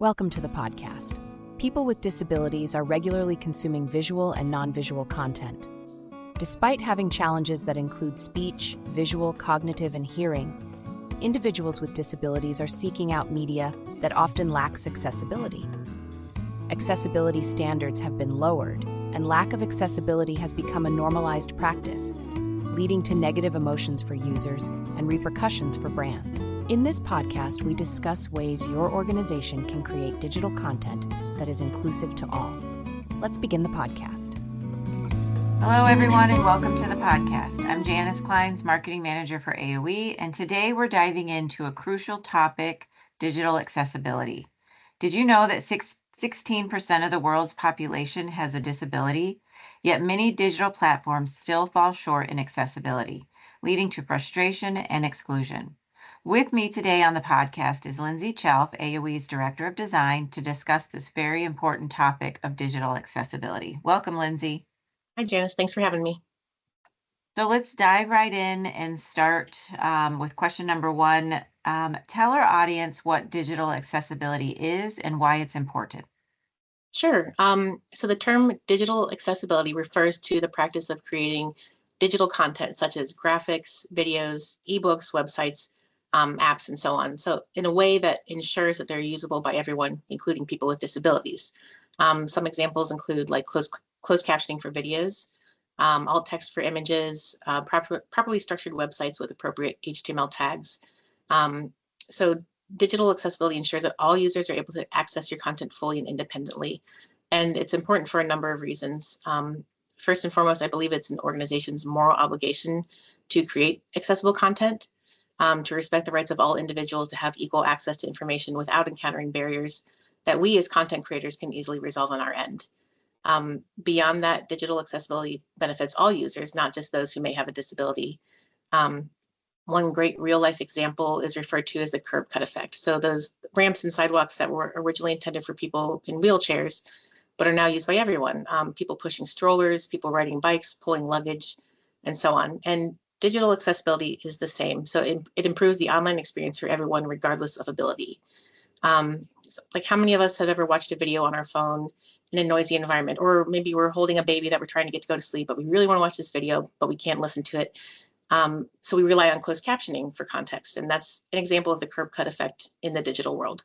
Welcome to the podcast. People with disabilities are regularly consuming visual and non-visual content. Despite having challenges that include speech, visual, cognitive, and hearing, individuals with disabilities are seeking out media that often lacks accessibility. Accessibility standards have been lowered, and lack of accessibility has become a normalized practice, leading to negative emotions for users and repercussions for brands. In this podcast, we discuss ways your organization can create digital content that is inclusive to all. Let's begin the podcast. Hello, everyone, and welcome to the podcast. I'm Janice Klein's Marketing Manager for AOE, and today we're diving into a crucial topic, digital accessibility. Did you know that 16% of the world's population has a disability? Yet many digital platforms still fall short in accessibility, leading to frustration and exclusion. With me today on the podcast is Lindsay Chelf, AOE's Director of Design, to discuss this very important topic of digital accessibility. Welcome, Lindsay. Hi, Janice. Thanks for having me. So let's dive right in and start with question number one. Tell our audience what digital accessibility is and why it's important. Sure. So the term digital accessibility refers to the practice of creating digital content such as graphics, videos, ebooks, websites, apps, and so on. So in a way that ensures that they're usable by everyone, including people with disabilities. Some examples include like closed captioning for videos, alt text for images, properly structured websites with appropriate HTML tags. So digital accessibility ensures that all users are able to access your content fully and independently. And it's important for a number of reasons. First and foremost, I believe it's an organization's moral obligation to create accessible content, to respect the rights of all individuals to have equal access to information without encountering barriers that we as content creators can easily resolve on our end. Beyond that, digital accessibility benefits all users, not just those who may have a disability. One great real-life example is referred to as the curb cut effect. So those ramps and sidewalks that were originally intended for people in wheelchairs, but are now used by everyone. People pushing strollers, people riding bikes, pulling luggage, and so on. And digital accessibility is the same. So it improves the online experience for everyone, regardless of ability. So like how many of us have ever watched a video on our phone in a noisy environment? Or maybe we're holding a baby that we're trying to get to go to sleep, but we really want to watch this video, but we can't listen to it. So we rely on closed captioning for context, and that's an example of the curb cut effect in the digital world.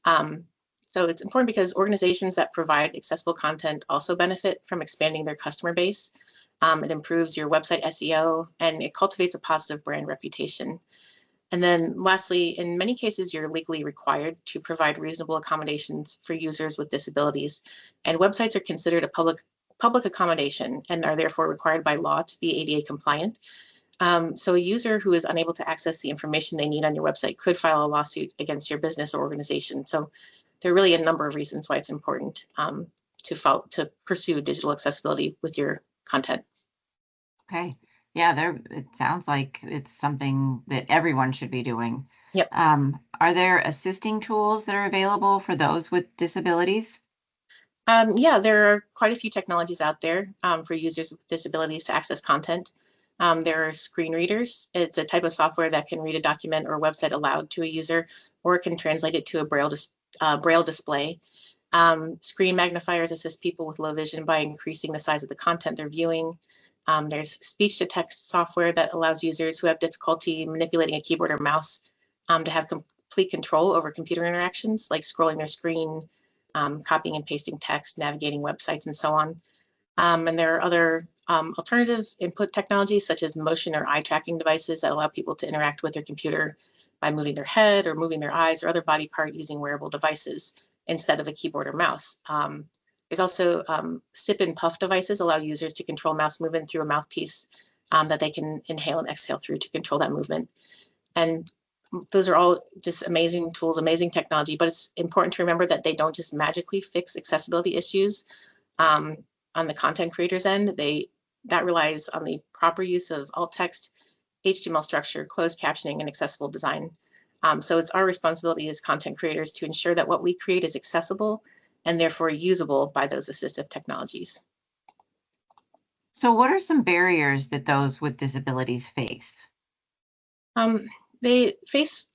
So it's important because organizations that provide accessible content also benefit from expanding their customer base. It improves your website SEO, and it cultivates a positive brand reputation. And then lastly, in many cases, you're legally required to provide reasonable accommodations for users with disabilities, and websites are considered a public accommodation and are therefore required by law to be ADA compliant. So a user who is unable to access the information they need on your website could file a lawsuit against your business or organization. So there are really a number of reasons why it's important to pursue digital accessibility with your content. Okay. Yeah, it sounds like it's something that everyone should be doing. Yep. Are there assisting tools that are available for those with disabilities? Yeah, there are quite a few technologies out there for users with disabilities to access content. There are screen readers. It's a type of software that can read a document or website aloud to a user, or it can translate it to a braille display. Screen magnifiers assist people with low vision by increasing the size of the content they're viewing. There's speech-to-text software that allows users who have difficulty manipulating a keyboard or mouse to have complete control over computer interactions, like scrolling their screen, copying and pasting text, navigating websites, and so on. And there are other alternative input technologies such as motion or eye tracking devices that allow people to interact with their computer by moving their head or moving their eyes or other body part using wearable devices instead of a keyboard or mouse. There's also sip and puff devices allow users to control mouse movement through a mouthpiece that they can inhale and exhale through to control that movement. And those are all just amazing tools, amazing technology, but it's important to remember that they don't just magically fix accessibility issues. On the content creator's end, that relies on the proper use of alt text, HTML structure, closed captioning, and accessible design. So it's our responsibility as content creators to ensure that what we create is accessible and therefore usable by those assistive technologies. So what are some barriers that those with disabilities face? They face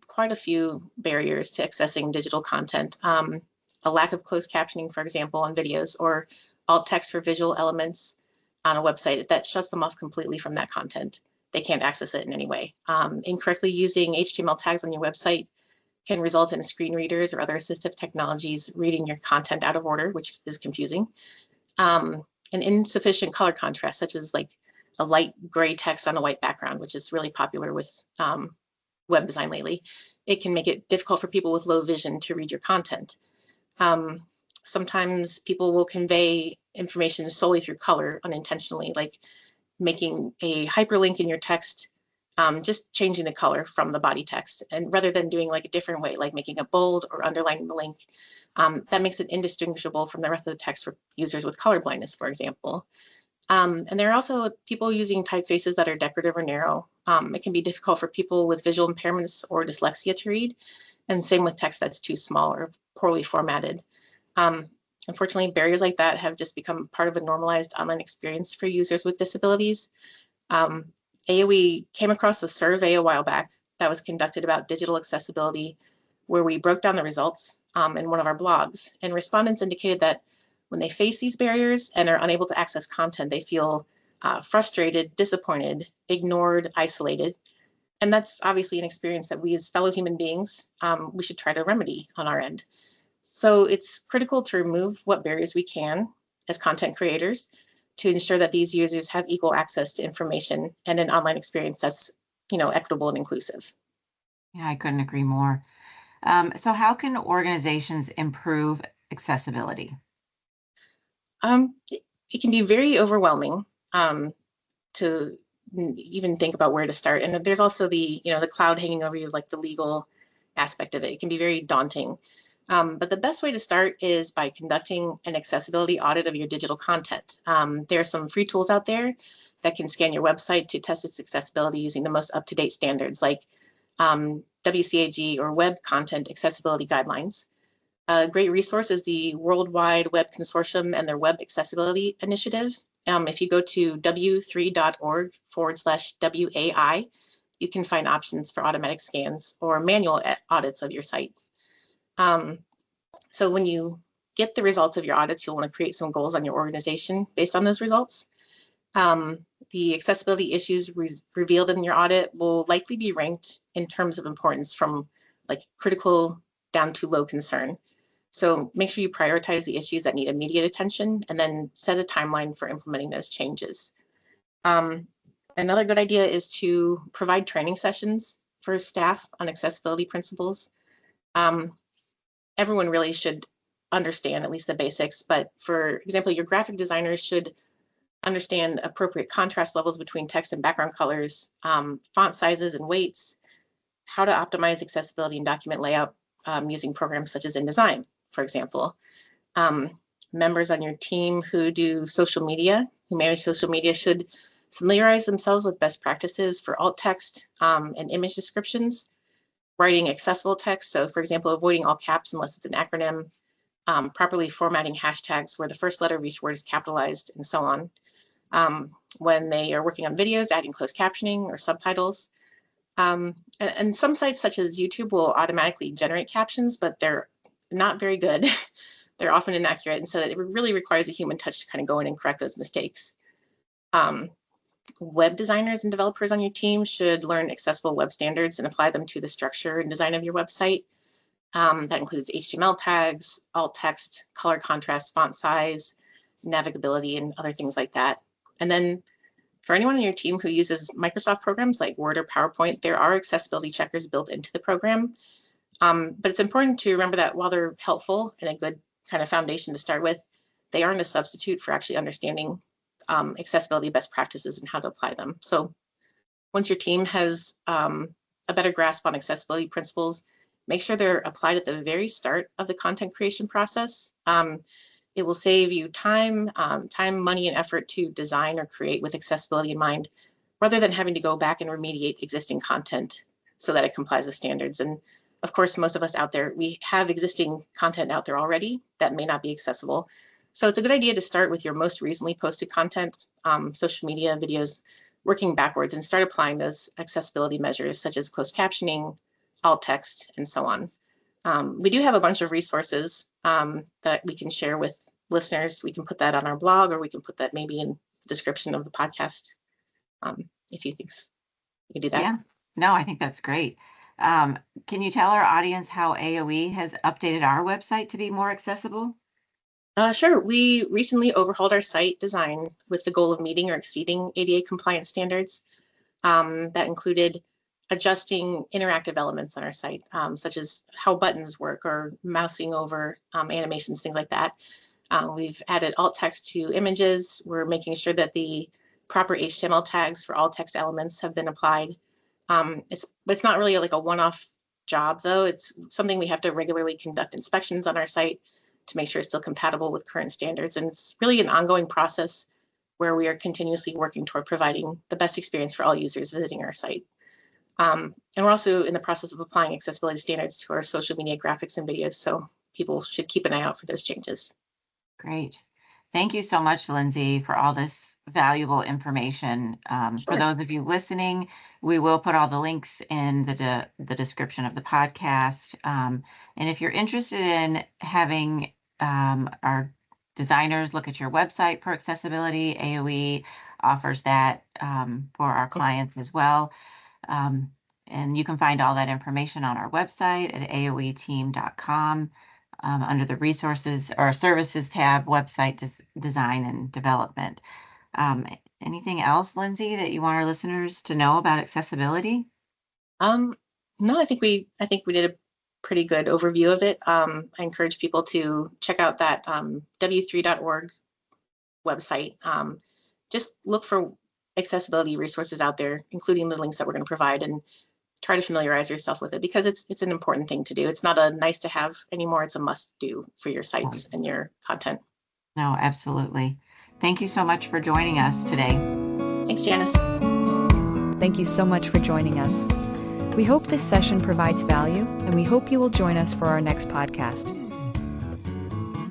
quite a few barriers to accessing digital content. A lack of closed captioning, for example, on videos, or alt text for visual elements on a website that shuts them off completely from that content. They can't access it in any way. Incorrectly using HTML tags on your website can result in screen readers or other assistive technologies reading your content out of order, which is confusing. And insufficient color contrast, such as like a light gray text on a white background, which is really popular with web design lately. It can make it difficult for people with low vision to read your content. Sometimes people will convey information solely through color unintentionally, like making a hyperlink in your text, just changing the color from the body text, and rather than doing like a different way, like making a bold or underlining the link, that makes it indistinguishable from the rest of the text for users with color blindness, for example. And there are also people using typefaces that are decorative or narrow. It can be difficult for people with visual impairments or dyslexia to read, and same with text that's too small or poorly formatted. Unfortunately, barriers like that have just become part of a normalized online experience for users with disabilities. AOE came across a survey a while back that was conducted about digital accessibility, where we broke down the results in one of our blogs, and respondents indicated that when they face these barriers and are unable to access content, they feel frustrated, disappointed, ignored, isolated. And that's obviously an experience that we as fellow human beings, we should try to remedy on our end. So it's critical to remove what barriers we can as content creators to ensure that these users have equal access to information and an online experience that's, equitable and inclusive. Yeah, I couldn't agree more. So how can organizations improve accessibility? It can be very overwhelming to even think about where to start. And there's also the cloud hanging over you, like the legal aspect of it. It can be very daunting. But the best way to start is by conducting an accessibility audit of your digital content. There are some free tools out there that can scan your website to test its accessibility using the most up-to-date standards, like WCAG or Web Content Accessibility Guidelines. A great resource is the Worldwide Web Consortium and their Web Accessibility Initiative. If you go to w3.org/WAI, you can find options for automatic scans or manual audits of your site. So when you get the results of your audits, you'll want to create some goals on your organization based on those results. The accessibility issues revealed in your audit will likely be ranked in terms of importance from like critical down to low concern. So make sure you prioritize the issues that need immediate attention and then set a timeline for implementing those changes. Another good idea is to provide training sessions for staff on accessibility principles. Everyone really should understand at least the basics, but for example, your graphic designers should understand appropriate contrast levels between text and background colors, font sizes and weights, how to optimize accessibility and document layout using programs such as InDesign, for example. Members on your team who do social media, who manage social media, should familiarize themselves with best practices for alt text and image descriptions, writing accessible text. So for example, avoiding all caps unless it's an acronym, properly formatting hashtags where the first letter of each word is capitalized, and so on. When they are working on videos, adding closed captioning or subtitles. And some sites such as YouTube will automatically generate captions, but they're not very good. They're often inaccurate, and so it really requires a human touch to kind of go in and correct those mistakes. Web designers and developers on your team should learn accessible web standards and apply them to the structure and design of your website. That includes HTML tags, alt text, color contrast, font size, navigability, and other things like that. And then for anyone on your team who uses Microsoft programs like Word or PowerPoint, there are accessibility checkers built into the program. But it's important to remember that while they're helpful and a good kind of foundation to start with, they aren't a substitute for actually understanding accessibility best practices and how to apply them. So once your team has a better grasp on accessibility principles, make sure they're applied at the very start of the content creation process. It will save you time, money, and effort to design or create with accessibility in mind, rather than having to go back and remediate existing content so that it complies with standards. And of course, most of us out there, we have existing content out there already that may not be accessible. So it's a good idea to start with your most recently posted content, social media, videos, working backwards and start applying those accessibility measures such as closed captioning, alt text, and so on. We do have a bunch of resources that we can share with listeners. We can put that on our blog, or we can put that maybe in the description of the podcast, if you think you can do that. Yeah, no, I think that's great. Can you tell our audience how AOE has updated our website to be more accessible? Sure. We recently overhauled our site design with the goal of meeting or exceeding ADA compliance standards. That included adjusting interactive elements on our site, such as how buttons work or mousing over animations, things like that. We've added alt text to images. We're making sure that the proper HTML tags for all text elements have been applied. It's not really like a one-off job, though. It's something we have to regularly conduct inspections on our site to make sure it's still compatible with current standards. And it's really an ongoing process where we are continuously working toward providing the best experience for all users visiting our site. And we're also in the process of applying accessibility standards to our social media graphics and videos, so people should keep an eye out for those changes. Great. Thank you so much, Lindsay, for all this valuable information. For Sure. those of you listening, we will put all the links in the description of the podcast. And if you're interested in having our designers look at your website for accessibility, AOE offers that for our clients as well. And you can find all that information on our website at aoeteam.com. Under the resources or services tab, website design and development. Anything else, Lindsay, that you want our listeners to know about accessibility? No, I think we did a pretty good overview of it. I encourage people to check out that w3.org website. Just look for accessibility resources out there, including the links that we're going to provide, and try to familiarize yourself with it, because it's an important thing to do. It's not a nice to have anymore. It's a must do for your sites and your content. No, absolutely. Thank you so much for joining us today. Thanks, Janice. Thank you so much for joining us. We hope this session provides value, and we hope you will join us for our next podcast.